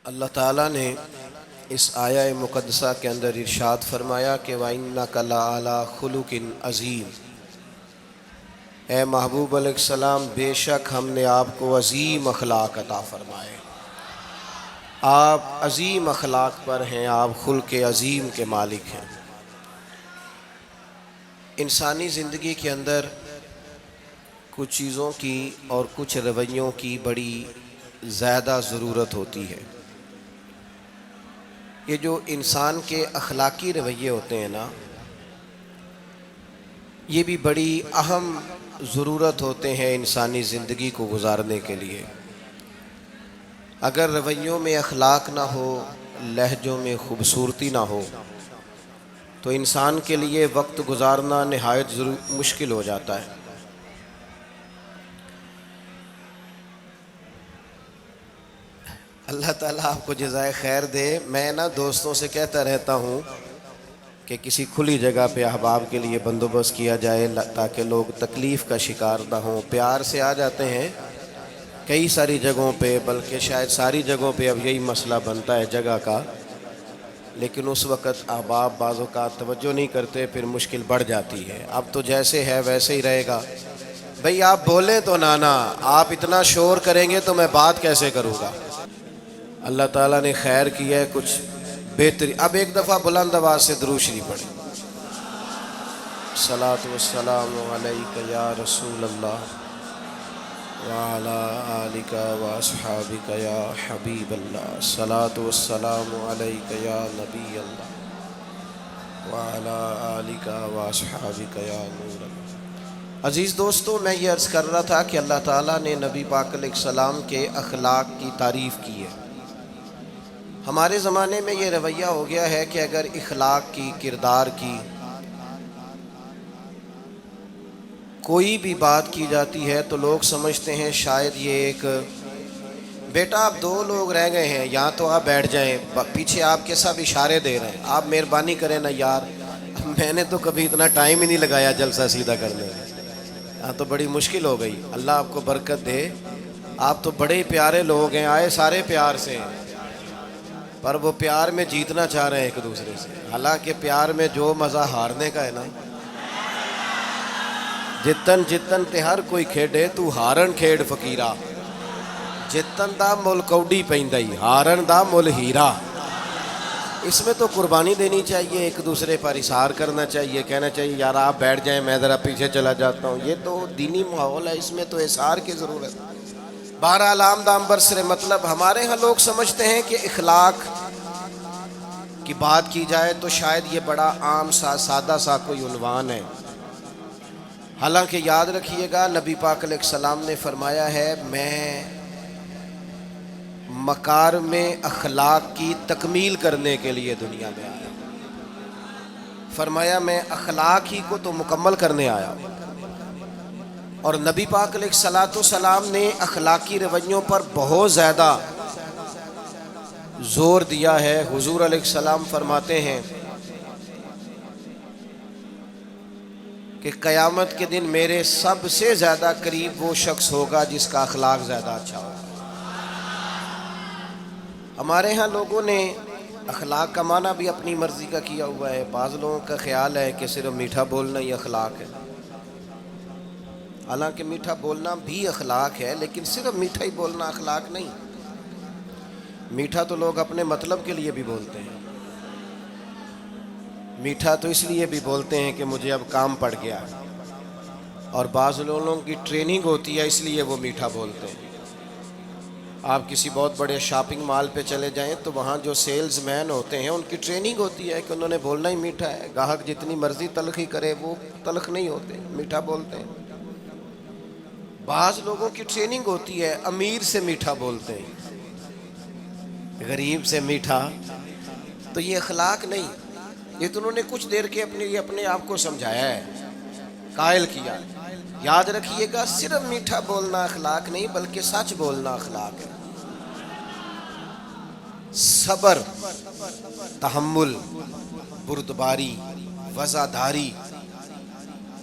اللہ تعالیٰ نے اس آیہ مقدسہ کے اندر ارشاد فرمایا کہ وَإِنَّكَ لَعَلَىٰ خُلُقٍ عَظِيمٍ، اے محبوب علیہ السلام بے شک ہم نے آپ کو عظیم اخلاق عطا فرمائے، آپ عظیم اخلاق پر ہیں، آپ خلق عظیم کے مالک ہیں۔ انسانی زندگی کے اندر کچھ چیزوں کی اور کچھ رویوں کی بڑی زیادہ ضرورت ہوتی ہے۔ یہ جو انسان کے اخلاقی رویے ہوتے ہیں نا، یہ بھی بڑی اہم ضرورت ہوتے ہیں انسانی زندگی کو گزارنے کے لیے۔ اگر رویوں میں اخلاق نہ ہو، لہجوں میں خوبصورتی نہ ہو، تو انسان کے لیے وقت گزارنا نہایت مشکل ہو جاتا ہے۔ اللہ تعالیٰ آپ کو جزائے خیر دے۔ میں دوستوں سے کہتا رہتا ہوں کہ کسی کھلی جگہ پہ احباب کے لیے بندوبست کیا جائے تاکہ لوگ تکلیف کا شکار نہ ہوں۔ پیار سے آ جاتے ہیں کئی ساری جگہوں پہ، بلکہ شاید ساری جگہوں پہ اب یہی مسئلہ بنتا ہے جگہ کا، لیکن اس وقت احباب بعض اوقات توجہ نہیں کرتے، پھر مشکل بڑھ جاتی ہے۔ اب تو جیسے ہے ویسے ہی رہے گا۔ بھئی آپ بولیں تو نانا، آپ اتنا شور کریں گے تو میں بات کیسے کروں گا؟ اللہ تعالیٰ نے خیر کیا ہے، کچھ بہتری۔ اب ایک دفعہ بلند آواز سے درود شریف پڑھیں۔ الصلاۃ والسلام علیک یا رسول اللہ وعلی آلک واصحابک یا حبیب اللہ، الصلاۃ والسلام علیک یا نبی اللہ وعلی آلک واصحابک یا نور اللہ۔ عزیز دوستو، میں یہ عرض کر رہا تھا کہ اللہ تعالیٰ نے نبی پاک علیہ السلام کے اخلاق کی تعریف کی ہے۔ ہمارے زمانے میں یہ رویہ ہو گیا ہے کہ اگر اخلاق کی، کردار کی کوئی بھی بات کی جاتی ہے تو لوگ سمجھتے ہیں شاید یہ ایک بیٹا آپ دو لوگ رہ گئے ہیں، یہاں تو آپ بیٹھ جائیں، پیچھے آپ کے سب اشارے دے رہے ہیں، آپ مہربانی کریں نا یار، میں نے تو کبھی اتنا ٹائم ہی نہیں لگایا جلسہ سیدھا کرنے میں، ہاں تو بڑی مشکل ہو گئی۔ اللہ آپ کو برکت دے، آپ تو بڑے پیارے لوگ ہیں، آئے سارے پیار سے ہیں، پر وہ پیار میں جیتنا چاہ رہے ہیں ایک دوسرے سے، حالانکہ پیار میں جو مزہ ہارنے کا ہے نا، جتن جتن تے ہر کوئی کھیڈے تو ہارن کھیڈ فقیرا، جتن دا مل کوڈی پیندائی ہارن دا مل ہیرا۔ اس میں تو قربانی دینی چاہیے، ایک دوسرے پر اظہار کرنا چاہیے، کہنا چاہیے یار آپ بیٹھ جائیں میں ذرا پیچھے چلا جاتا ہوں، یہ تو دینی ماحول ہے، اس میں تو اظہار کی ضرورت ہے۔ بہرحال آمدام برسر مطلب ہمارے ہاں لوگ سمجھتے ہیں کہ اخلاق کی بات کی جائے تو شاید یہ بڑا عام سا سادہ سا کوئی عنوان ہے، حالانکہ یاد رکھیے گا نبی پاک علیہ السلام نے فرمایا ہے میں مکارم اخلاق کی تکمیل کرنے کے لیے دنیا میں آیا، فرمایا میں اخلاق ہی کو تو مکمل کرنے آیا۔ اور نبی پاک علیہ السلام نے اخلاقی رویوں پر بہت زیادہ زور دیا ہے۔ حضور علیہ السلام فرماتے ہیں کہ قیامت کے دن میرے سب سے زیادہ قریب وہ شخص ہوگا جس کا اخلاق زیادہ اچھا ہوگا۔ ہمارے ہاں لوگوں نے اخلاق کا معنی بھی اپنی مرضی کا کیا ہوا ہے۔ بعض لوگوں کا خیال ہے کہ صرف میٹھا بولنا ہی اخلاق ہے، حالانکہ میٹھا بولنا بھی اخلاق ہے، لیکن صرف میٹھا ہی بولنا اخلاق نہیں۔ میٹھا تو لوگ اپنے مطلب کے لیے بھی بولتے ہیں، میٹھا تو اس لیے بھی بولتے ہیں کہ مجھے اب کام پڑ گیا، اور بعض لوگوں کی ٹریننگ ہوتی ہے اس لیے وہ میٹھا بولتے ہیں۔ آپ کسی بہت بڑے شاپنگ مال پہ چلے جائیں تو وہاں جو سیلز مین ہوتے ہیں ان کی ٹریننگ ہوتی ہے کہ انہوں نے بولنا ہی میٹھا ہے، گاہک جتنی مرضی تلخی کرے وہ تلخ نہیں ہوتے، میٹھا بولتے ہیں۔ بعض لوگوں کی ٹریننگ ہوتی ہے امیر سے میٹھا بولتے ہیں، غریب سے میٹھا، تو یہ اخلاق نہیں، یہ تو انہوں نے کچھ دیر کے اپنے آپ کو سمجھایا ہے، قائل کیا۔ یاد رکھیے گا صرف میٹھا بولنا اخلاق نہیں بلکہ سچ بولنا اخلاق ہے۔ صبر، تحمل، بردباری، وفاداری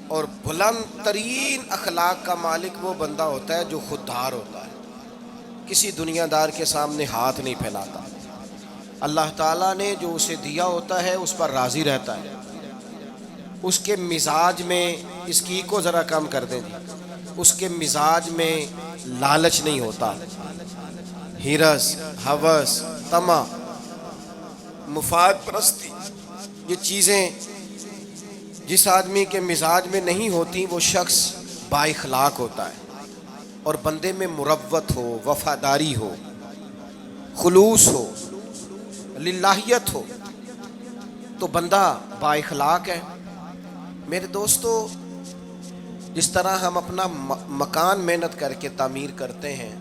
اور بلند ترین اخلاق کا مالک وہ بندہ ہوتا ہے جو خوددار ہوتا ہے، کسی دنیا دار کے سامنے ہاتھ نہیں پھیلاتا، اللہ تعالیٰ نے جو اسے دیا ہوتا ہے اس پر راضی رہتا ہے. اس کے مزاج میں، اس کی کو ذرا کم کر دیں جی، اس کے مزاج میں لالچ نہیں ہوتا. ہرس، ہوس، طمع، مفاد پرستی، یہ چیزیں جس آدمی کے مزاج میں نہیں ہوتی وہ شخص با اخلاق ہوتا ہے. اور بندے میں مروت ہو، وفاداری ہو، خلوص ہو، للہیت ہو تو بندہ با اخلاق ہے. میرے دوستو، جس طرح ہم اپنا مکان محنت کر کے تعمیر کرتے ہیں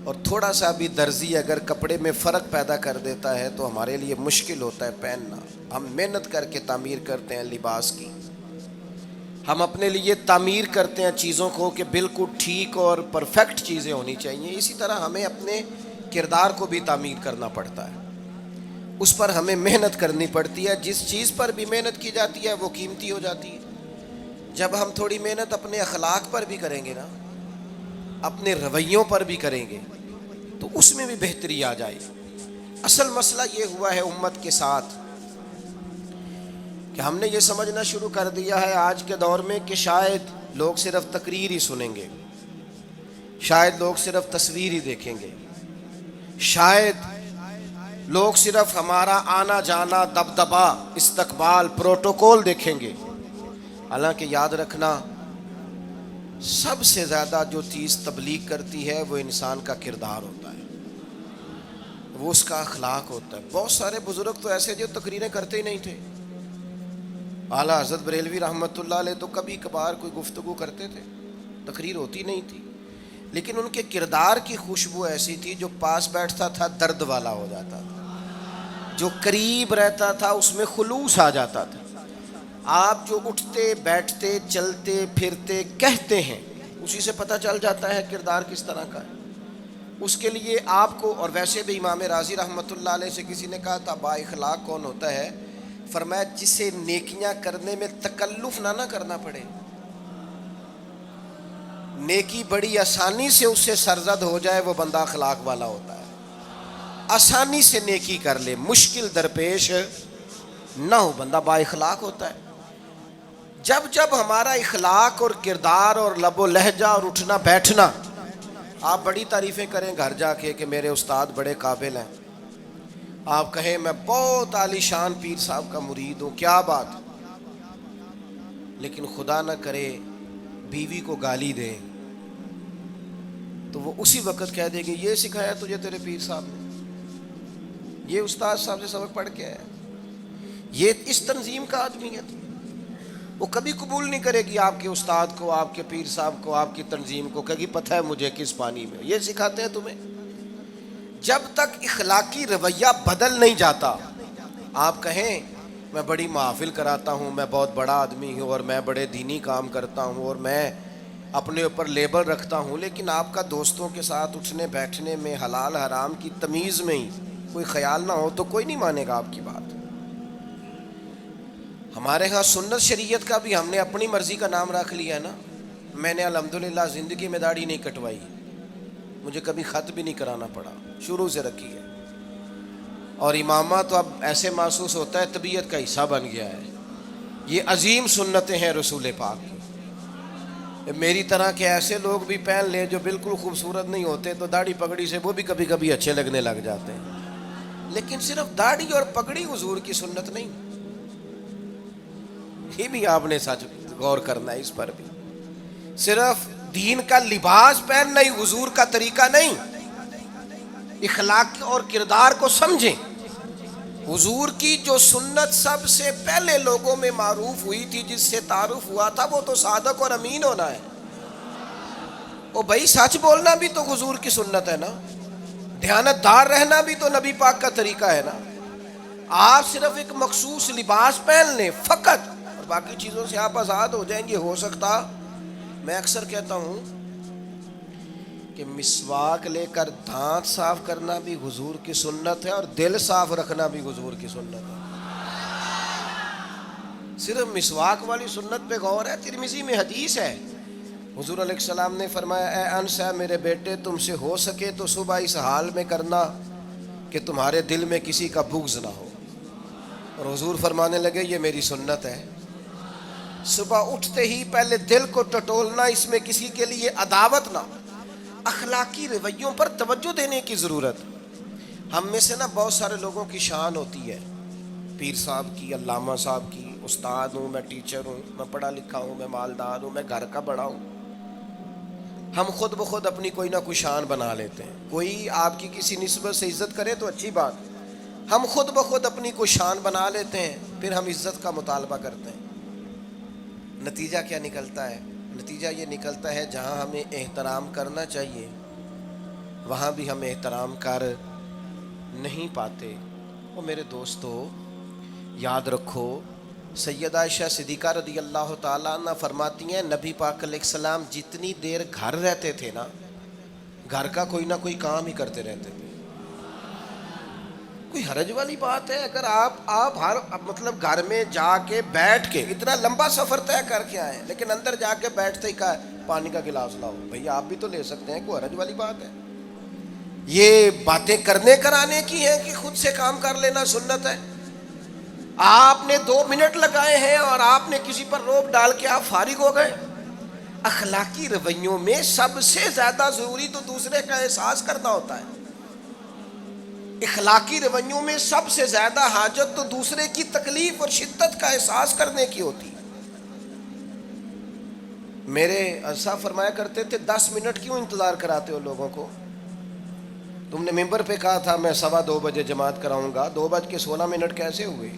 اور تھوڑا سا بھی درزی اگر کپڑے میں فرق پیدا کر دیتا ہے تو ہمارے لیے مشکل ہوتا ہے پہننا. ہم محنت کر کے تعمیر کرتے ہیں لباس کی، ہم اپنے لیے تعمیر کرتے ہیں چیزوں کو کہ بالکل ٹھیک اور پرفیکٹ چیزیں ہونی چاہیے. اسی طرح ہمیں اپنے کردار کو بھی تعمیر کرنا پڑتا ہے، اس پر ہمیں محنت کرنی پڑتی ہے. جس چیز پر بھی محنت کی جاتی ہے وہ قیمتی ہو جاتی ہے. جب ہم تھوڑی محنت اپنے اخلاق پر بھی کریں گے نا، اپنے رویوں پر بھی کریں گے تو اس میں بھی بہتری آ جائے. اصل مسئلہ یہ ہوا ہے امت کے ساتھ کہ ہم نے یہ سمجھنا شروع کر دیا ہے آج کے دور میں کہ شاید لوگ صرف تقریر ہی سنیں گے، شاید لوگ صرف تصویر ہی دیکھیں گے، شاید لوگ صرف ہمارا آنا جانا، دبدبا، استقبال، پروٹوکول دیکھیں گے. حالانکہ یاد رکھنا، سب سے زیادہ جو چیز تبلیغ کرتی ہے وہ انسان کا کردار ہوتا ہے، وہ اس کا اخلاق ہوتا ہے. بہت سارے بزرگ تو ایسے جو تقریریں کرتے ہی نہیں تھے. اعلیٰ حضرت بریلوی رحمۃ اللہ علیہ تو کبھی کبھار کوئی گفتگو کرتے تھے، تقریر ہوتی نہیں تھی، لیکن ان کے کردار کی خوشبو ایسی تھی جو پاس بیٹھتا تھا درد والا ہو جاتا تھا، جو قریب رہتا تھا اس میں خلوص آ جاتا تھا. آپ جو اٹھتے بیٹھتے چلتے پھرتے کہتے ہیں اسی سے پتہ چل جاتا ہے کردار کس طرح کا ہے. اس کے لیے آپ کو، اور ویسے بھی امام راضی رحمۃ اللہ علیہ سے کسی نے کہا تھا با اخلاق کون ہوتا ہے؟ فرمایا جسے نیکیاں کرنے میں تکلف نہ کرنا پڑے. نیکی بڑی آسانی سے اس سے سرزد ہو جائے وہ بندہ اخلاق والا ہوتا ہے. آسانی سے نیکی کر لے، مشکل درپیش نہ ہو، بندہ با اخلاق ہوتا ہے. جب جب ہمارا اخلاق اور کردار اور لب و لہجہ اور اٹھنا بیٹھنا، آپ بڑی تعریفیں کریں گھر جا کے کہ میرے استاد بڑے قابل ہیں، آپ کہیں میں بہت عالی شان پیر صاحب کا مرید ہوں، کیا بات، لیکن خدا نہ کرے بیوی کو گالی دیں تو وہ اسی وقت کہہ دے گی یہ سکھایا تجھے تیرے پیر صاحب نے، یہ استاد صاحب سے سبق پڑھ کے ہے، یہ اس تنظیم کا آدمی ہے. وہ کبھی قبول نہیں کرے گی آپ کے استاد کو، آپ کے پیر صاحب کو، آپ کی تنظیم کو، کہے گی پتہ ہے مجھے کس پانی میں یہ سکھاتے ہیں تمہیں. جب تک اخلاقی رویہ بدل نہیں جاتا، آپ کہیں میں بڑی محافل کراتا ہوں، میں بہت بڑا آدمی ہوں اور میں بڑے دینی کام کرتا ہوں اور میں اپنے اوپر لیبل رکھتا ہوں، لیکن آپ کا دوستوں کے ساتھ اٹھنے بیٹھنے میں حلال حرام کی تمیز میں ہی کوئی خیال نہ ہو تو کوئی نہیں مانے گا آپ کی بات. ہمارے ہاں سنت شریعت کا بھی ہم نے اپنی مرضی کا نام رکھ لیا ہے نا. میں نے الحمدللہ زندگی میں داڑھی نہیں کٹوائی، مجھے کبھی خط بھی نہیں کرانا پڑا، شروع سے رکھی ہے. اور امامہ تو اب ایسے محسوس ہوتا ہے طبیعت کا حصہ بن گیا ہے. یہ عظیم سنتیں ہیں رسول پاک کی. میری طرح کے ایسے لوگ بھی پہن لیں جو بالکل خوبصورت نہیں ہوتے تو داڑھی پگڑی سے وہ بھی کبھی کبھی اچھے لگنے لگ جاتے ہیں، لیکن صرف داڑھی اور پگڑی حضور کی سنت نہیں. یہ بھی آپ نے سچ غور کرنا ہے اس پر بھی. صرف دین کا لباس پہننا ہی حضور کا طریقہ نہیں. اخلاق اور کردار کو سمجھیں. حضور کی جو سنت سب سے پہلے لوگوں میں معروف ہوئی تھی، جس سے تعارف ہوا تھا، وہ تو صادق اور امین ہونا ہے. او بھائی سچ بولنا بھی تو حضور کی سنت ہے نا، دیانت دار رہنا بھی تو نبی پاک کا طریقہ ہے نا. آپ صرف ایک مخصوص لباس پہن لیں فقط اور باقی چیزوں سے آپ آزاد ہو جائیں گے. ہو سکتا، میں اکثر کہتا ہوں کہ مسواک لے کر دانت صاف کرنا بھی حضور کی سنت ہے اور دل صاف رکھنا بھی حضور کی سنت ہے. صرف مسواک والی سنت پہ غور ہے. ترمذی میں حدیث ہے، حضور علیہ السلام نے فرمایا اے انس ہے میرے بیٹے، تم سے ہو سکے تو صبح اس حال میں کرنا کہ تمہارے دل میں کسی کا بغض نہ ہو. اور حضور فرمانے لگے یہ میری سنت ہے. صبح اٹھتے ہی پہلے دل کو ٹٹولنا، اس میں کسی کے لیے عداوت نہ. اخلاقی رویوں پر توجہ دینے کی ضرورت. ہم میں سے نا بہت سارے لوگوں کی شان ہوتی ہے، پیر صاحب کی، علامہ صاحب کی، استاد ہوں، میں ٹیچر ہوں، میں پڑھا لکھا ہوں، میں مالدار ہوں، میں گھر کا بڑا ہوں. ہم خود بخود اپنی کوئی نہ کوئی شان بنا لیتے ہیں. کوئی آپ کی کسی نسبت سے عزت کرے تو اچھی بات، ہم خود بخود اپنی کوئی شان بنا لیتے ہیں، پھر ہم عزت کا مطالبہ کرتے ہیں. نتیجہ کیا نکلتا ہے؟ نتیجہ یہ نکلتا ہے جہاں ہمیں احترام کرنا چاہیے وہاں بھی ہم احترام کر نہیں پاتے. اور میرے دوستو یاد رکھو، سیدہ عائشہ صدیقہ رضی اللہ تعالیٰ عنہ فرماتی ہیں نبی پاک علیہ السلام جتنی دیر گھر رہتے تھے نا، گھر کا کوئی نہ کوئی کام ہی کرتے رہتے تھے. کوئی حرج والی بات ہے اگر آپ ہر مطلب گھر میں جا کے بیٹھ کے اتنا لمبا سفر طے کر کے آئے لیکن اندر جا کے بیٹھتے ہی کہا پانی کا گلاس لاؤ؟ بھئی آپ بھی تو لے سکتے ہیں، کوئی حرج والی بات ہے؟ یہ باتیں کرنے کرانے کی ہیں کہ خود سے کام کر لینا سنت ہے؟ آپ نے 2 منٹ لگائے ہیں اور آپ نے کسی پر روب ڈال کے آپ فارغ ہو گئے. اخلاقی رویوں میں سب سے زیادہ ضروری تو دوسرے کا احساس کرنا ہوتا ہے. اخلاقی رویوں میں سب سے زیادہ حاجت تو دوسرے کی تکلیف اور شدت کا احساس کرنے کی ہوتی. میرے صاحب فرمایا کرتے تھے 10 منٹ کیوں انتظار کراتے ہو لوگوں کو؟ تم نے ممبر پہ کہا تھا میں 2:15 بجے جماعت کراؤں گا، 2:16 کیسے ہوئے؟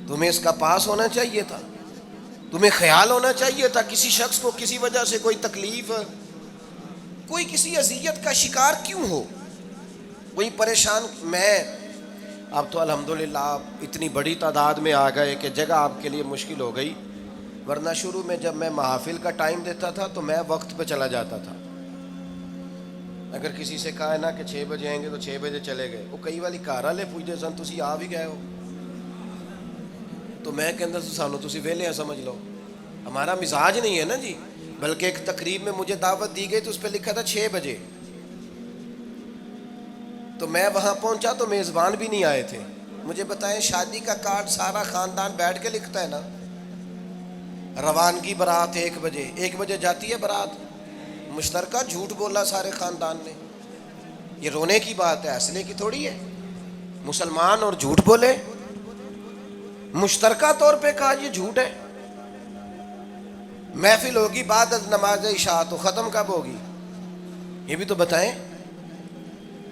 تمہیں اس کا پاس ہونا چاہیے تھا، تمہیں خیال ہونا چاہیے تھا کسی شخص کو کسی وجہ سے کوئی تکلیف، کوئی کسی اذیت کا شکار کیوں ہو، کوئی پریشان. میں اب تو الحمدللہ آپ اتنی بڑی تعداد میں آ گئے کہ جگہ آپ کے لیے مشکل ہو گئی، ورنہ شروع میں جب میں محافل کا ٹائم دیتا تھا تو میں وقت پہ چلا جاتا تھا. اگر کسی سے کہا ہے نا کہ 6 بجے آئیں گے تو 6 بجے چلے گئے. وہ کئی والی گھر والے پوچھتے سن تسی آ بھی گئے ہو؟ تو میں کہندا سانو تسی ویلے ہیں سمجھ لو. ہمارا مزاج نہیں ہے نا جی. بلکہ ایک تقریب میں مجھے دعوت دی گئی تو اس پہ لکھا تھا 6 بجے، تو میں وہاں پہنچا تو میزبان بھی نہیں آئے تھے. مجھے بتائیں شادی کا کارڈ سارا خاندان بیٹھ کے لکھتا ہے نا، روانگی برات 1 بجے، 1 بجے جاتی ہے برات، مشترکہ جھوٹ بولا سارے خاندان نے. یہ رونے کی بات ہے، ہنسنے کی تھوڑی ہے. مسلمان اور جھوٹ بولے، مشترکہ طور پہ کہا یہ جھوٹ ہے. محفل ہوگی بعد از نماز عشاء، تو ختم کب ہوگی یہ بھی تو بتائیں.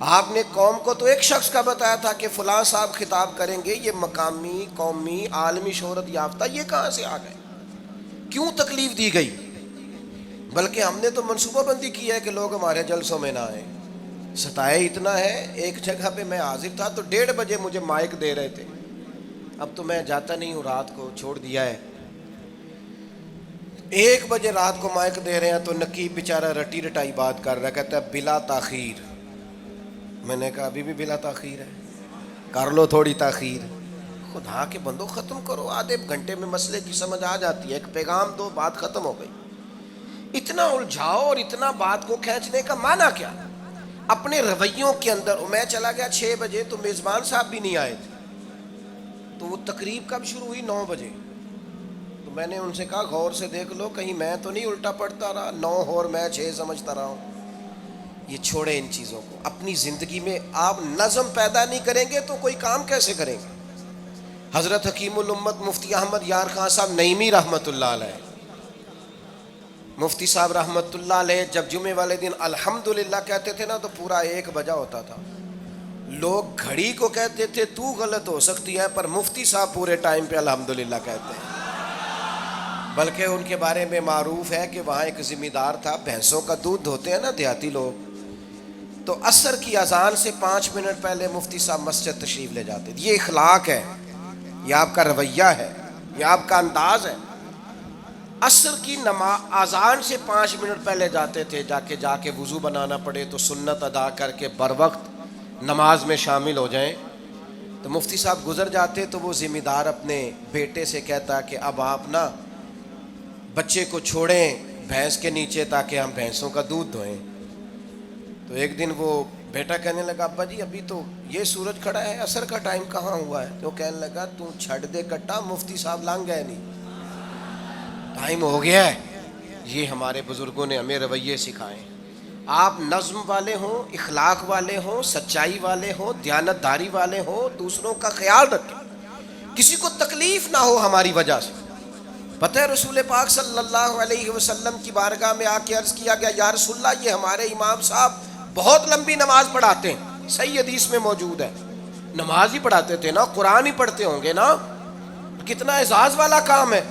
آپ نے قوم کو تو ایک شخص کا بتایا تھا کہ فلاں صاحب خطاب کریں گے، یہ مقامی، قومی، عالمی شہرت یافتہ، یہ کہاں سے آ گئے؟ کیوں تکلیف دی گئی؟ بلکہ ہم نے تو منصوبہ بندی کی ہے کہ لوگ ہمارے جلسوں میں نہ آئیں. ستائے اتنا ہے، ایک جگہ پہ میں حاضر تھا تو 1:30 بجے مجھے مائک دے رہے تھے. اب تو میں جاتا نہیں ہوں، رات کو چھوڑ دیا ہے. 1 بجے رات کو مائک دے رہے ہیں تو نقیب بیچارہ رٹی رٹائی بات کر رہا ہے، کہتا ہے بلا تاخیر. میں نے کہا ابھی بھی بلا تاخیر ہے، کر لو تھوڑی تاخیر. خدا کے بندو ختم کرو، آدھے گھنٹے میں مسئلے کی سمجھ آ جاتی ہے. ایک پیغام دو، بات ختم ہو گئی. اتنا الجھاؤ اور اتنا بات کو کھینچنے کا معنی کیا؟ اپنے رویوں کے اندر. میں چلا گیا 6 بجے تو میزبان صاحب بھی نہیں آئے تھے، تو وہ تقریب کب شروع ہوئی؟ 9 بجے. تو میں نے ان سے کہا غور سے دیکھ لو کہیں میں تو نہیں الٹا پڑتا رہا، 9 اور میں 6 سمجھتا رہا ہوں. یہ چھوڑیں ان چیزوں کو. اپنی زندگی میں آپ نظم پیدا نہیں کریں گے تو کوئی کام کیسے کریں گے؟ حضرت حکیم الامت مفتی احمد یار خان صاحب نعیمی رحمۃ اللہ علیہ، مفتی صاحب رحمۃ اللہ علیہ جب جمعے والے دن الحمدللہ کہتے تھے نا تو پورا 1 بجا ہوتا تھا. لوگ گھڑی کو کہتے تھے تو غلط ہو سکتی ہے، پر مفتی صاحب پورے ٹائم پہ الحمدللہ کہتے ہیں. بلکہ ان کے بارے میں معروف ہے کہ وہاں ایک ذمہ دار تھا، بھینسوں کا دودھ دھوتے ہیں نا دیہاتی لوگ، تو عصر کی اذان سے 5 منٹ پہلے مفتی صاحب مسجد تشریف لے جاتے. یہ اخلاق ہے، یہ آپ کا رویہ ہے، یہ آپ کا انداز ہے. عصر کی اذان سے 5 منٹ پہلے جاتے تھے، جا کے وضو بنانا پڑے تو سنت ادا کر کے بر وقت نماز میں شامل ہو جائیں. تو مفتی صاحب گزر جاتے تو وہ ذمہ دار اپنے بیٹے سے کہتا کہ اب آپ نا بچے کو چھوڑیں بھینس کے نیچے تاکہ ہم بھینسوں کا دودھ دھوئیں. تو ایک دن وہ بیٹا کہنے لگا ابا جی ابھی تو یہ سورج کھڑا ہے، عصر کا ٹائم کہاں ہوا ہے؟ تو کہنے لگا تو چھڑ دے کٹا، مفتی صاحب لانگ گئے نہیں، ٹائم ہو گیا ہے۔ یہ ہمارے بزرگوں نے ہمیں رویے سکھائے۔ آپ نظم والے ہوں، اخلاق والے ہوں، سچائی والے ہوں، دیانت داری والے ہوں، دوسروں کا خیال رکھیں، کسی کو تکلیف نہ ہو ہماری وجہ سے۔ پتہ ہے رسول پاک صلی اللہ علیہ وسلم کی بارگاہ میں آ کے عرض کیا گیا یا رسول اللہ یہ ہمارے امام صاحب بہت لمبی نماز پڑھاتے ہیں، صحیح حدیث میں موجود ہے، نماز ہی پڑھاتے تھے نا، قرآن ہی پڑھتے ہوں گے نا، کتنا اعزاز والا کام ہے،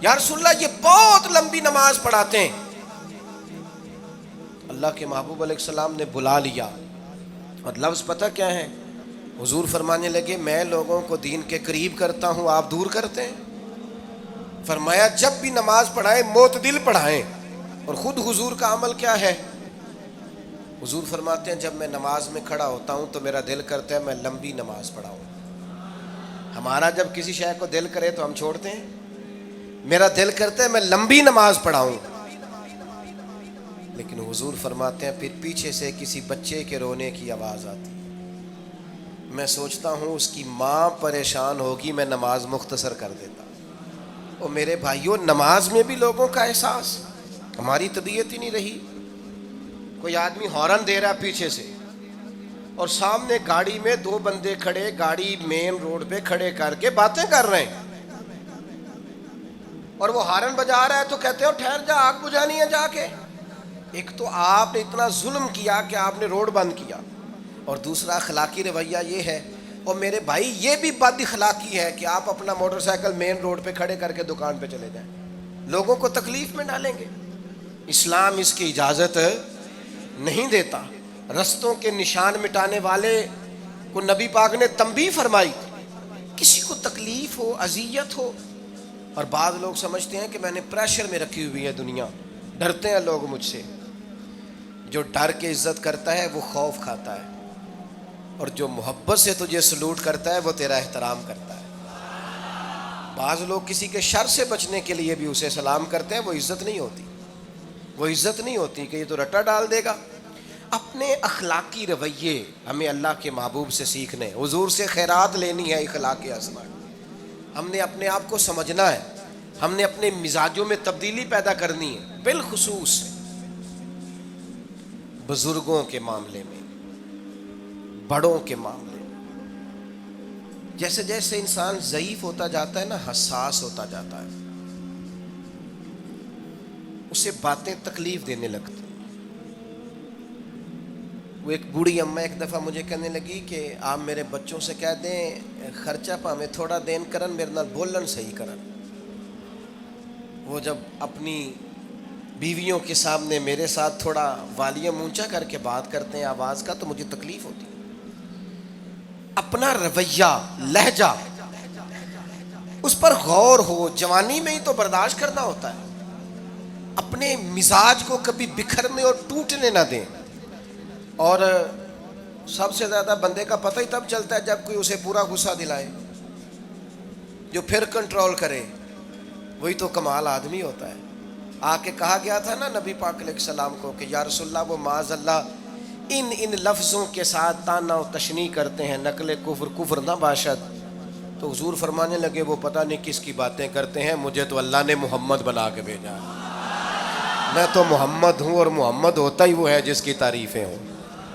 یا رسول اللہ یہ بہت لمبی نماز پڑھاتے ہیں۔ اللہ کے محبوب علیہ السلام نے بلا لیا، اور لفظ پتہ کیا ہے؟ حضور فرمانے لگے میں لوگوں کو دین کے قریب کرتا ہوں، آپ دور کرتے ہیں۔ فرمایا جب بھی نماز پڑھائیں معتدل پڑھائیں، اور خود حضور کا عمل کیا ہے؟ حضور فرماتے ہیں جب میں نماز میں کھڑا ہوتا ہوں تو میرا دل کرتا ہے میں لمبی نماز پڑھاؤں۔ ہمارا جب کسی شے کو دل کرے تو ہم چھوڑتے ہیں، میرا دل کرتا ہے میں لمبی نماز پڑھاؤں، لیکن حضور فرماتے ہیں پھر پیچھے سے کسی بچے کے رونے کی آواز آتی، میں سوچتا ہوں اس کی ماں پریشان ہوگی، میں نماز مختصر کر دیتا۔ اور میرے بھائیوں نماز میں بھی لوگوں کا احساس، ہماری طبیعت ہی نہیں رہی۔ کوئی آدمی ہارن دے رہا پیچھے سے، اور سامنے گاڑی میں دو بندے کھڑے، گاڑی مین روڈ پہ کھڑے کر کے باتیں کر رہے ہیں، اور وہ ہارن بجا رہا ہے تو کہتے ہو ٹھہر جا، آگ بجھانی ہے جا کے۔ ایک تو آپ نے اتنا ظلم کیا کہ آپ نے روڈ بند کیا، اور دوسرا اخلاقی رویہ یہ ہے، اور میرے بھائی یہ بھی بد اخلاقی ہے کہ آپ اپنا موٹر سائیکل مین روڈ پہ کھڑے کر کے دکان پہ چلے جائیں، لوگوں کو تکلیف میں ڈالیں گے۔ اسلام اس کی اجازت نہیں دیتا۔ رستوں کے نشان مٹانے والے کو نبی پاک نے تنبیہ فرمائی، کسی کو تکلیف ہو، اذیت ہو، اور بعض لوگ سمجھتے ہیں کہ میں نے پریشر میں رکھی ہوئی ہے دنیا، ڈرتے ہیں لوگ مجھ سے۔ جو ڈر کے عزت کرتا ہے وہ خوف کھاتا ہے، اور جو محبت سے تجھے سلوٹ کرتا ہے وہ تیرا احترام کرتا ہے۔ بعض لوگ کسی کے شر سے بچنے کے لیے بھی اسے سلام کرتے ہیں، وہ عزت نہیں ہوتی، وہ عزت نہیں ہوتی کہ یہ تو رٹا ڈال دے گا۔ اپنے اخلاقی رویے ہمیں اللہ کے محبوب سے سیکھنے، حضور سے خیرات لینی ہے، اخلاق حسنہ۔ ہم نے اپنے آپ کو سمجھنا ہے، ہم نے اپنے مزاجوں میں تبدیلی پیدا کرنی ہے، بالخصوص بزرگوں کے معاملے میں، بڑوں کے معاملے میں۔ جیسے جیسے انسان ضعیف ہوتا جاتا ہے نا، حساس ہوتا جاتا ہے، اسے باتیں تکلیف دینے لگتی۔ وہ ایک بوڑھی اماں ایک دفعہ مجھے کہنے لگی کہ آپ میرے بچوں سے کہہ دیں خرچہ پامیں تھوڑا دین کرن، میرے نال بولن صحیح کرن۔ وہ جب اپنی بیویوں کے سامنے میرے ساتھ تھوڑا والیوم اونچا کر کے بات کرتے ہیں آواز کا تو مجھے تکلیف ہوتی ہے۔ اپنا رویہ، لہجہ، اس پر غور ہو، جوانی میں ہی تو برداشت کرنا ہوتا ہے۔ اپنے مزاج کو کبھی بکھرنے اور ٹوٹنے نہ دیں۔ اور سب سے زیادہ بندے کا پتہ ہی تب چلتا ہے جب کوئی اسے پورا غصہ دلائے، جو پھر کنٹرول کرے، وہی تو کمال آدمی ہوتا ہے۔ آ کے کہا گیا تھا نا نبی پاک علیہ السلام کو کہ یا رسول اللہ وہ معاذ اللہ ان لفظوں کے ساتھ تانا و تشنیع کرتے ہیں، نقل کفر کفر نہ باشد۔ تو حضور فرمانے لگے وہ پتہ نہیں کس کی باتیں کرتے ہیں، مجھے تو اللہ نے محمد بنا کے بھیجا، میں تو محمد ہوں، اور محمد ہوتا ہی وہ ہے جس کی تعریفیں ہوں۔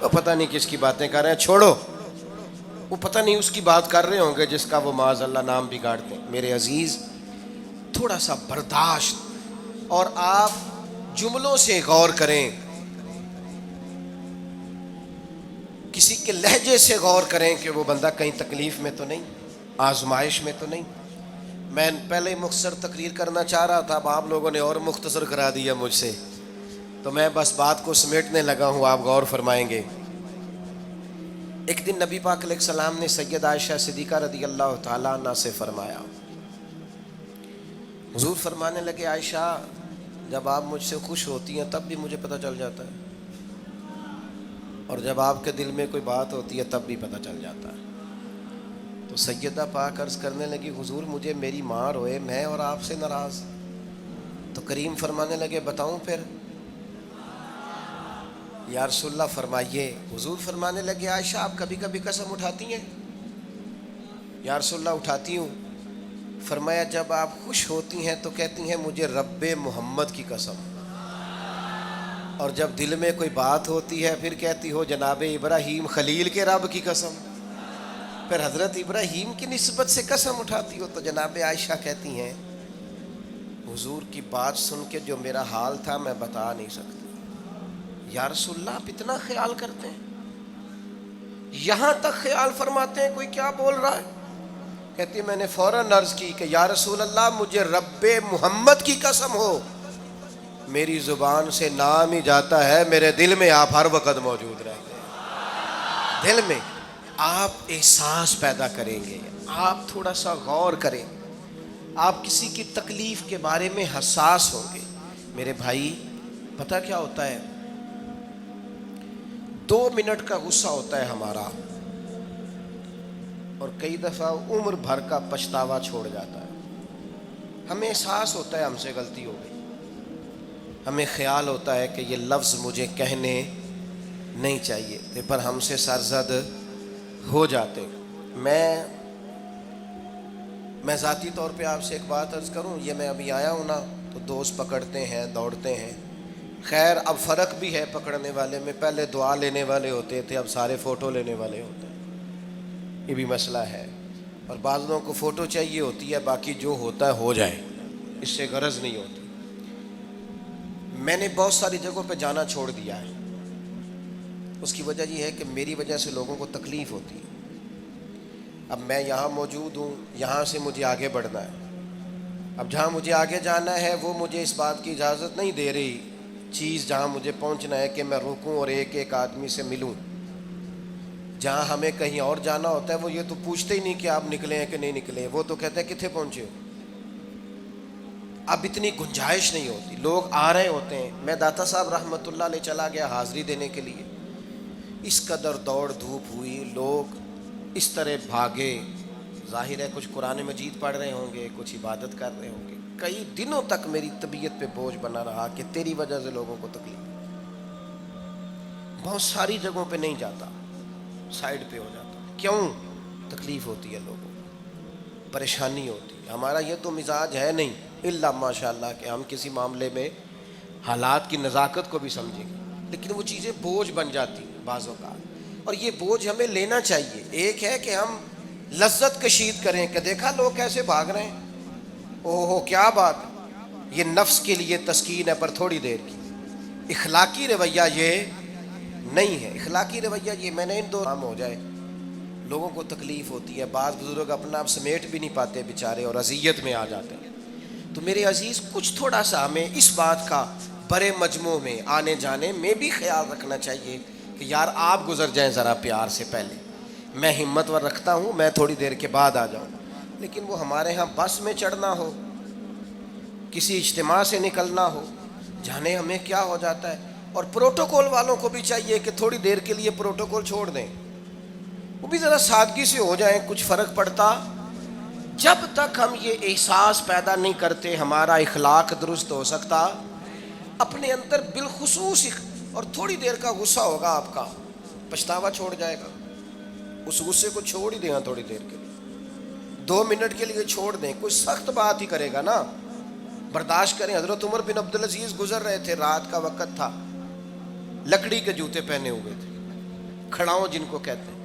وہ پتہ نہیں کس کی باتیں کر رہے ہیں، چھوڑو، وہ پتہ نہیں اس کی بات کر رہے ہوں گے جس کا وہ معاذ اللہ نام بگاڑتے ہیں۔ میرے عزیز تھوڑا سا برداشت، اور آپ جملوں سے غور کریں، کسی کے لہجے سے غور کریں کہ وہ بندہ کہیں تکلیف میں تو نہیں، آزمائش میں تو نہیں۔ میں پہلے مختصر تقریر کرنا چاہ رہا تھا، اب آپ لوگوں نے اور مختصر کرا دیا مجھ سے، تو میں بس بات کو سمیٹنے لگا ہوں، آپ غور فرمائیں گے۔ ایک دن نبی پاک علیہ السلام نے سید عائشہ صدیقہ رضی اللہ تعالیٰ عنہ سے فرمایا، حضور فرمانے لگے عائشہ جب آپ مجھ سے خوش ہوتی ہیں تب بھی مجھے پتہ چل جاتا ہے، اور جب آپ کے دل میں کوئی بات ہوتی ہے تب بھی پتہ چل جاتا ہے۔ تو سیدہ پاک عرض کرنے لگی حضور مجھے میری ماں روئے، میں اور آپ سے ناراض؟ تو کریم فرمانے لگے بتاؤں پھر؟ یا رسول اللہ فرمائیے. حضور فرمانے لگے عائشہ آپ کبھی کبھی قسم اٹھاتی ہیں؟ یا رسول اللہ اٹھاتی ہوں. فرمایا جب آپ خوش ہوتی ہیں تو کہتی ہیں مجھے رب محمد کی قسم، اور جب دل میں کوئی بات ہوتی ہے پھر کہتی ہو جناب ابراہیم خلیل کے رب کی قسم. پھر حضرت ابراہیم کی نسبت سے قسم اٹھاتی ہو. تو جناب عائشہ کہتی ہیں حضور کی بات سن کے جو میرا حال تھا میں بتا نہیں سکتی. یا رسول اللہ آپ اتنا خیال کرتے ہیں؟ یہاں تک خیال فرماتے ہیں کوئی کیا بول رہا ہے؟ کہتی میں نے فوراً عرض کی کہ یا رسول اللہ مجھے رب محمد کی قسم ہو، میری زبان سے نام ہی جاتا ہے، میرے دل میں آپ ہر وقت موجود رہتے ہیں. دل میں آپ احساس پیدا کریں گے، آپ تھوڑا سا غور کریں، آپ کسی کی تکلیف کے بارے میں حساس ہوں گے. میرے بھائی پتہ کیا ہوتا ہے، 2 منٹ کا غصہ ہوتا ہے ہمارا، اور کئی دفعہ عمر بھر کا پچھتاوا چھوڑ جاتا ہے. ہمیں احساس ہوتا ہے ہم سے غلطی ہو گئی، ہمیں خیال ہوتا ہے کہ یہ لفظ مجھے کہنے نہیں چاہیے تھے، پر ہم سے سرزد ہو جاتے. میں ذاتی طور پہ آپ سے ایک بات عرض کروں، یہ میں ابھی آیا ہوں نا تو دوست پکڑتے ہیں دوڑتے ہیں. خیر اب فرق بھی ہے پکڑنے والے میں، پہلے دعا لینے والے ہوتے تھے اب سارے فوٹو لینے والے ہوتے ہیں، یہ بھی مسئلہ ہے. اور بعض لوگوں کو فوٹو چاہیے ہوتی ہے، باقی جو ہوتا ہے ہو جائے، اس سے غرض نہیں ہوتی. میں نے بہت ساری جگہوں پہ جانا چھوڑ دیا ہے. اس کی وجہ یہ ہے کہ میری وجہ سے لوگوں کو تکلیف ہوتی ہے. اب میں یہاں موجود ہوں، یہاں سے مجھے آگے بڑھنا ہے. اب جہاں مجھے آگے جانا ہے وہ مجھے اس بات کی اجازت نہیں دے رہی چیز جہاں مجھے پہنچنا ہے کہ میں رکوں اور ایک ایک آدمی سے ملوں. جہاں ہمیں کہیں اور جانا ہوتا ہے وہ یہ تو پوچھتے ہی نہیں کہ آپ نکلے ہیں کہ نہیں نکلے، وہ تو کہتے ہیں کتنے پہنچے ہو. اب اتنی گنجائش نہیں ہوتی، لوگ آ رہے ہوتے ہیں. میں داتا صاحب رحمۃ اللہ علیہ چلا گیا حاضری دینے کے لیے، اس قدر دوڑ دھوپ ہوئی، لوگ اس طرح بھاگے. ظاہر ہے کچھ قرآن مجید پڑھ رہے ہوں گے، کچھ عبادت کر رہے ہوں گے. کئی دنوں تک میری طبیعت پہ بوجھ بنا رہا کہ تیری وجہ سے لوگوں کو تکلیف. بہت ساری جگہوں پہ نہیں جاتا، سائڈ پہ ہو جاتا. کیوں؟ تکلیف ہوتی ہے لوگوں کو، پریشانی ہوتی ہے. ہمارا یہ تو مزاج ہے نہیں الا ماشاء اللہ کہ ہم کسی معاملے میں حالات کی نزاکت کو بھی سمجھیں گے، لیکن وہ چیزیں بوجھ بن جاتی ہیں بعض اوقات، اور یہ بوجھ ہمیں لینا چاہیے. ایک ہے کہ ہم لذت کشید کریں کہ دیکھا لوگ کیسے بھاگ رہے ہیں، اوہ ہو کیا بات. یہ نفس کے لیے تسکین ہے پر تھوڑی دیر کی. اخلاقی رویہ یہ نہیں ہے. اخلاقی رویہ یہ میں نے ان دو کام ہو جائے، لوگوں کو تکلیف ہوتی ہے. بعض بزرگ اپنا آپ سمیٹ بھی نہیں پاتے بیچارے اور اذیت میں آ جاتے ہیں. تو میرے عزیز کچھ تھوڑا سا ہمیں اس بات کا بڑے مجموع میں آنے جانے میں بھی خیال رکھنا چاہیے کہ یار آپ گزر جائیں ذرا پیار سے پہلے. میں ہمت ور رکھتا ہوں، میں تھوڑی دیر کے بعد آ جاؤں. لیکن وہ ہمارے ہاں بس میں چڑھنا ہو، کسی اجتماع سے نکلنا ہو، جانے ہمیں کیا ہو جاتا ہے. اور پروٹوکول والوں کو بھی چاہیے کہ تھوڑی دیر کے لیے پروٹوکول چھوڑ دیں، وہ بھی ذرا سادگی سے ہو جائیں. کچھ فرق پڑتا؟ جب تک ہم یہ احساس پیدا نہیں کرتے ہمارا اخلاق درست ہو سکتا. اپنے اندر بالخصوص اور تھوڑی دیر کا غصہ ہوگا آپ کا، پچھتاوا چھوڑ جائے گا. اس غصے کو چھوڑ ہی دیں تھوڑی دیر کے لیے، 2 منٹ کے لیے چھوڑ دیں. کوئی سخت بات ہی کرے گا نا، برداشت کریں. حضرت عمر بن عبدالعزیز گزر رہے تھے، رات کا وقت تھا، لکڑی کے جوتے پہنے ہوئے تھے، کھڑاؤں جن کو کہتے ہیں.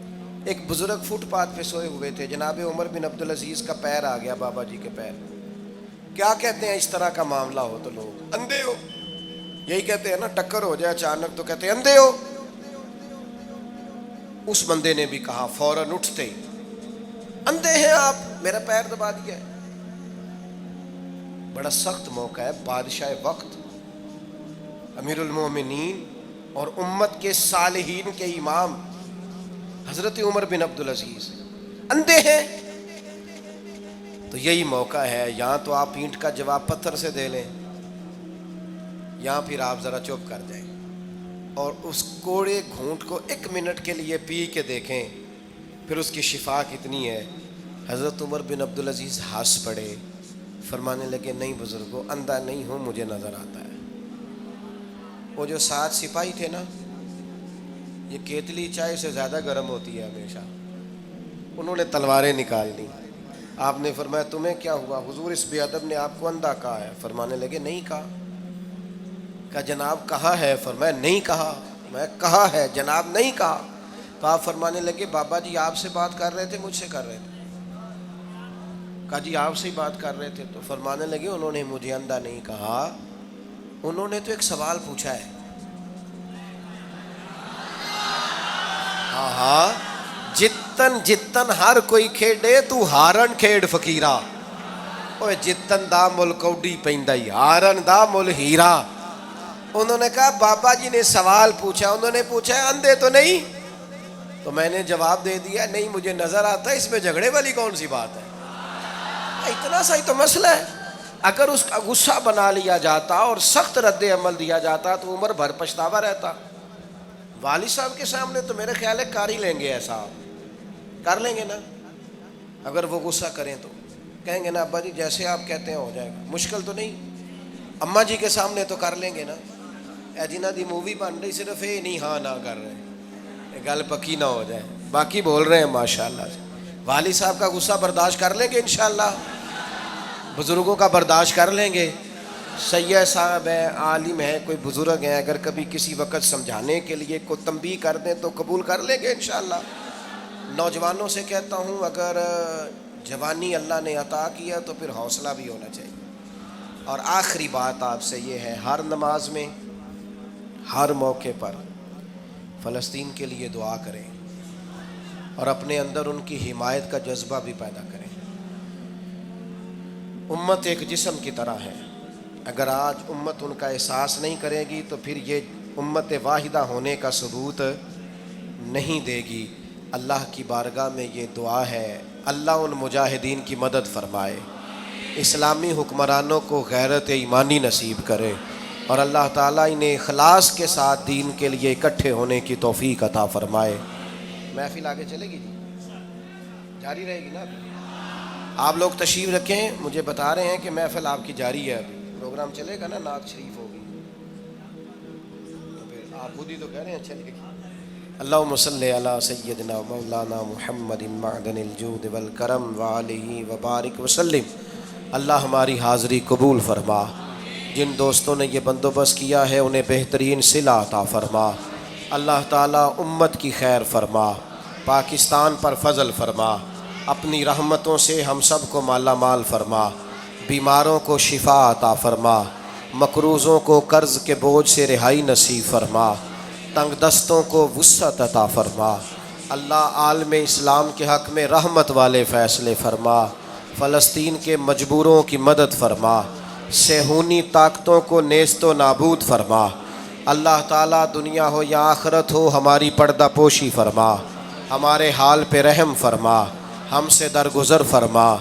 ایک بزرگ فٹ پاتھ پہ سوئے ہوئے تھے، جناب عمر بن عبدالعزیز کا پیر آ گیا، بابا جی کے پیر. کیا کہتے ہیں اس طرح کا معاملہ ہو تو لوگ اندھے ہو، یہی کہتے ہیں نا. ٹکر ہو جائے اچانک تو کہتے ہیں اندھے ہو. اس بندے نے بھی کہا فوراً اٹھتے ہی، اندھے ہیں آپ، میرا پیر دبا دیا ہے. بڑا سخت موقع ہے. بادشاہ وقت، امیر المومنین اور امت کے صالحین کے امام حضرت عمر بن عبدالعزیز اندھے ہیں. تو یہی موقع ہے، یہاں تو آپ اینٹ کا جواب پتھر سے دے لیں، یہاں پھر آپ ذرا چپ کر جائیں اور اس کوڑے گھونٹ کو 1 منٹ کے لیے پی کے دیکھیں، پھر اس کی شفا کتنی ہے. حضرت عمر بن عبدالعزیز ہنس پڑے، فرمانے لگے نہیں بزرگوں، اندھا نہیں ہوں، مجھے نظر آتا ہے. وہ جو 7 سپاہی تھے نا، یہ کیتلی چائے سے زیادہ گرم ہوتی ہے ہمیشہ. انہوں نے تلواریں نکال لی. آپ نے فرمایا تمہیں کیا ہوا؟ حضور اس بے ادب نے آپ کو اندھا کہا ہے. فرمانے لگے نہیں کہا. کہا جناب کہا ہے. فرمایا نہیں کہا. میں کہا ہے جناب نہیں کہا. تو آپ فرمانے لگے بابا جی آپ سے بات کر رہے تھے مجھ سے کر رہے تھے؟ کہا جی آپ سے ہی بات کر رہے تھے. تو فرمانے لگے انہوں نے مجھے اندھا نہیں کہا، انہوں نے تو ایک سوال پوچھا ہے. ہاں ہاں، جتن جتن ہر کوئی کھیڈے تو ہارن کھیڈ فقیرا. اوے جتن دا مل کوڈی پیندائی ہارن دا مل ہیرا. انہوں نے کہا بابا جی نے سوال پوچھا، انہوں نے پوچھا ہے اندھے تو نہیں؟ تو میں نے جواب دے دیا نہیں مجھے نظر آتا ہے، اس میں جھگڑے والی کون سی بات ہے؟ اتنا سا ہی تو مسئلہ ہے. اگر اس کا غصہ بنا لیا جاتا اور سخت رد عمل دیا جاتا تو عمر بھر پچھتاوا رہتا. والد صاحب کے سامنے تو میرے خیال ہے کر ہی لیں گے، ایسا کر لیں گے نا. اگر وہ غصہ کریں تو کہیں گے نا ابا جی جیسے آپ کہتے ہیں ہو جائے گا، مشکل تو نہیں. اماں جی کے سامنے تو کر لیں گے نا. اے جنہ دی مووی بن رہی صرف یہ نہیں ہاں نہ کر رہے، یہ گل پکی نہ ہو جائے، باقی بول رہے ہیں ماشاءاللہ. والد صاحب کا غصہ برداشت کر لیں گے انشاءاللہ، بزرگوں کا برداشت کر لیں گے. سید صاحب ہیں، عالم ہیں، کوئی بزرگ ہیں، اگر کبھی کسی وقت سمجھانے کے لیے کوئی تنبیہ کر دیں تو قبول کر لیں گے انشاءاللہ. نوجوانوں سے کہتا ہوں اگر جوانی اللہ نے عطا کیا تو پھر حوصلہ بھی ہونا چاہیے. اور آخری بات آپ سے یہ ہے، ہر نماز میں ہر موقع پر فلسطین کے لیے دعا کریں اور اپنے اندر ان کی حمایت کا جذبہ بھی پیدا کریں. امت ایک جسم کی طرح ہے، اگر آج امت ان کا احساس نہیں کرے گی تو پھر یہ امت واحدہ ہونے کا ثبوت نہیں دے گی. اللہ کی بارگاہ میں یہ دعا ہے، اللہ ان مجاہدین کی مدد فرمائے، اسلامی حکمرانوں کو غیرت ایمانی نصیب کرے، اور اللہ تعالیٰ انہیں اخلاص کے ساتھ دین کے لیے اکٹھے ہونے کی توفیق عطا فرمائے. محفل آگے چلے گی جی، جاری رہے گی نا؟ آپ لوگ تشریف رکھیں، مجھے بتا رہے ہیں کہ محفل آپ کی جاری ہے، ابھی پروگرام چلے گا نا، نعت شریف ہوگی تو پھر آپ خود ہی تو کہہ رہے ہیں چلے گی. اللہم صلی علی سیدنا مولانا محمد معدن الجود والکرم وآلہ وبارک وسلم. اللہ ہماری حاضری قبول فرما. جن دوستوں نے یہ بندوبست کیا ہے انہیں بہترین صلہ عطا فرما. اللہ تعالیٰ امت کی خیر فرما، پاکستان پر فضل فرما، اپنی رحمتوں سے ہم سب کو مالا مال فرما، بیماروں کو شفا عطا فرما، مقروضوں کو قرض کے بوجھ سے رہائی نصیب فرما، تنگ دستوں کو وسعت عطا فرما. اللہ عالم اسلام کے حق میں رحمت والے فیصلے فرما، فلسطین کے مجبوروں کی مدد فرما، صہیونی طاقتوں کو نیست و نابود فرما. اللہ تعالیٰ دنیا ہو یا آخرت ہو ہماری پردہ پوشی فرما، ہمارے حال پہ رحم فرما، ہم سے درگزر فرما،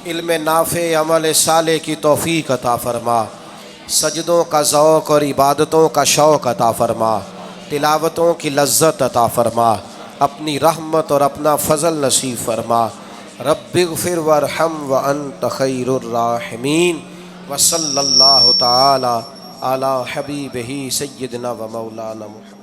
علم نافع عمل صالح کی توفیق عطا فرما، سجدوں کا ذوق اور عبادتوں کا شوق عطا فرما، تلاوتوں کی لذت عطا فرما، اپنی رحمت اور اپنا فضل نصیب فرما. رب اغفر وارحم وانت خیر الراحمین. وصلی اللہ تعالی علی حبیبہ سیدنا و مولانا محمد.